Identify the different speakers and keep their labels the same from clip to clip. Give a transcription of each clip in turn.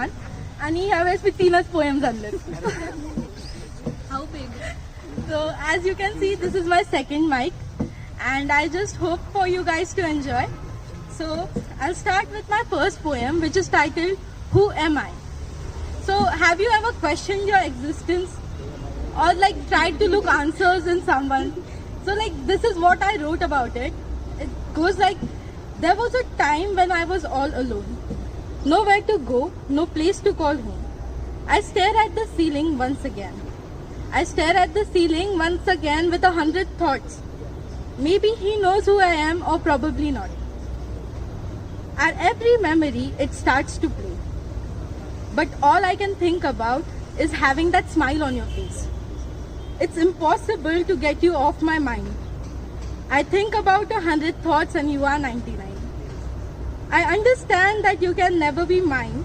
Speaker 1: Pathan आणि ह्यावेळेस मी 3च poems आणलेत.
Speaker 2: How big?
Speaker 1: So as you can see, this is my second mic and I just hope for you guys to enjoy. So I'll start with my first poem, which is titled Who Am I? So have you ever questioned your existence or like tried to look answers in someone? So like this is what I wrote about it. It goes like, there was a time when I was all alone. Nowhere to go, no place to call home. I stare at the ceiling once again. I stare at the ceiling once again with 100 thoughts. Maybe he knows who I am or probably not. At every memory, it starts to play. But all I can think about is having that smile on your face. It's impossible to get you off my mind. I think about 100 thoughts and you are 99. I understand that you can never be mine.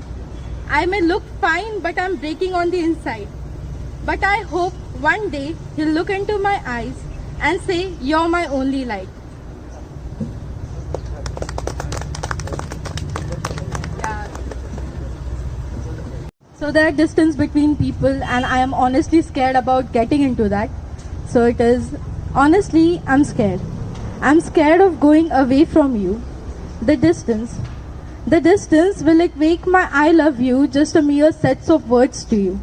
Speaker 1: I may look fine, but I'm breaking on the inside. But I hope one day he'll look into my eyes and say, you're my only light. Yeah. So there are distance between people and I am honestly scared about getting into that. So it is, honestly, I'm scared. I'm scared of going away from you. The distance will it make my I love you just a mere sets of words to you.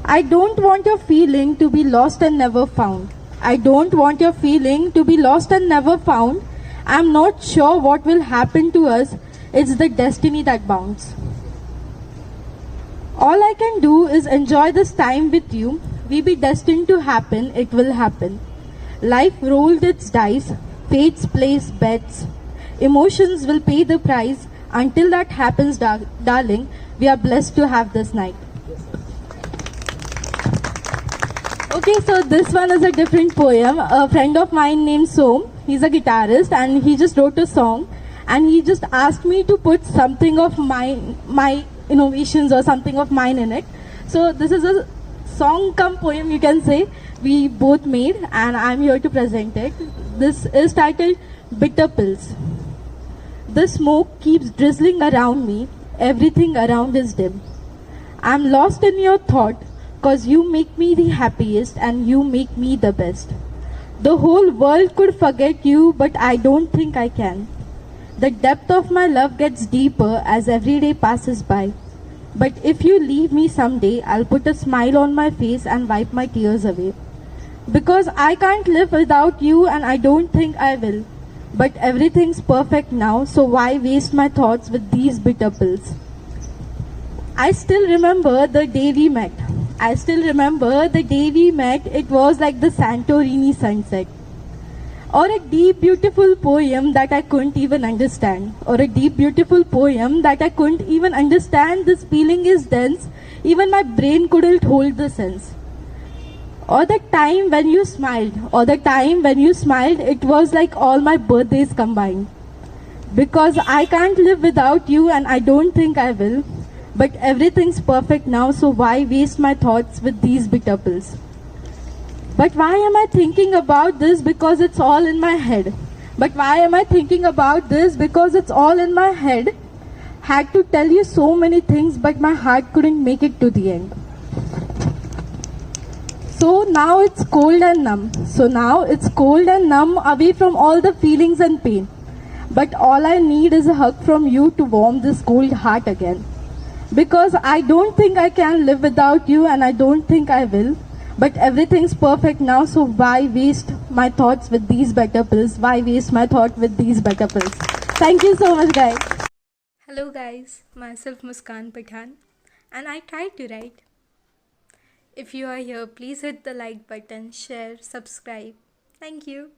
Speaker 1: I don't want your feeling to be lost and never found. I don't want your feeling to be lost and never found. I'm not sure what will happen to us. It's the destiny that bounds. All I can do is enjoy this time with you. We be destined to happen, it will happen. Life rolled its dice, fates place bets. Emotions will pay the price. Until that happens, darling, we are blessed to have this night. Okay, so this one is a different poem. A friend of mine named Som, he's a guitarist and he just wrote a song and he just asked me to put something of my innovations or something of mine in it. So this is a song cum poem, you can say, we both made and I'm here to present it. This is titled Bitter Pills. The smoke keeps drizzling around me, everything around is dim. I'm lost in your thought, cause you make me the happiest and you make me the best. The whole world could forget you, but I don't think I can. The depth of my love gets deeper as every day passes by. But if you leave me someday, I'll put a smile on my face and wipe my tears away. Because I can't live without you and I don't think I will. But everything's perfect now, so why waste my thoughts with these bitter pills? I still remember the day we met. I still remember the day we met. It was like the Santorini sunset. Or a deep, beautiful poem that I couldn't even understand. Or a deep, beautiful poem that I couldn't even understand. This feeling is dense. Even my brain couldn't hold the sense. Or the time when you smiled. Or the time when you smiled, it was like all my birthdays combined. Because I can't live without you and I don't think I will. But everything's perfect now, so why waste my thoughts with these bitter pills? But why am I thinking about this? Because it's all in my head. But why am I thinking about this? Because it's all in my head. Had to tell you so many things, but my heart couldn't make it to the end. So now it's cold and numb. So now it's cold and numb, away from all the feelings and pain. But all I need is a hug from you to warm this cold heart again. Because I don't think I can live without you and I don't think I will. But everything's perfect now, so why waste my thoughts with these better pills? Why waste my thought with these better pills? Thank you so much, guys.
Speaker 2: Hello guys, myself Muskan Pathan and I tried to write. If you are here, please hit the like button, share, subscribe. Thank you.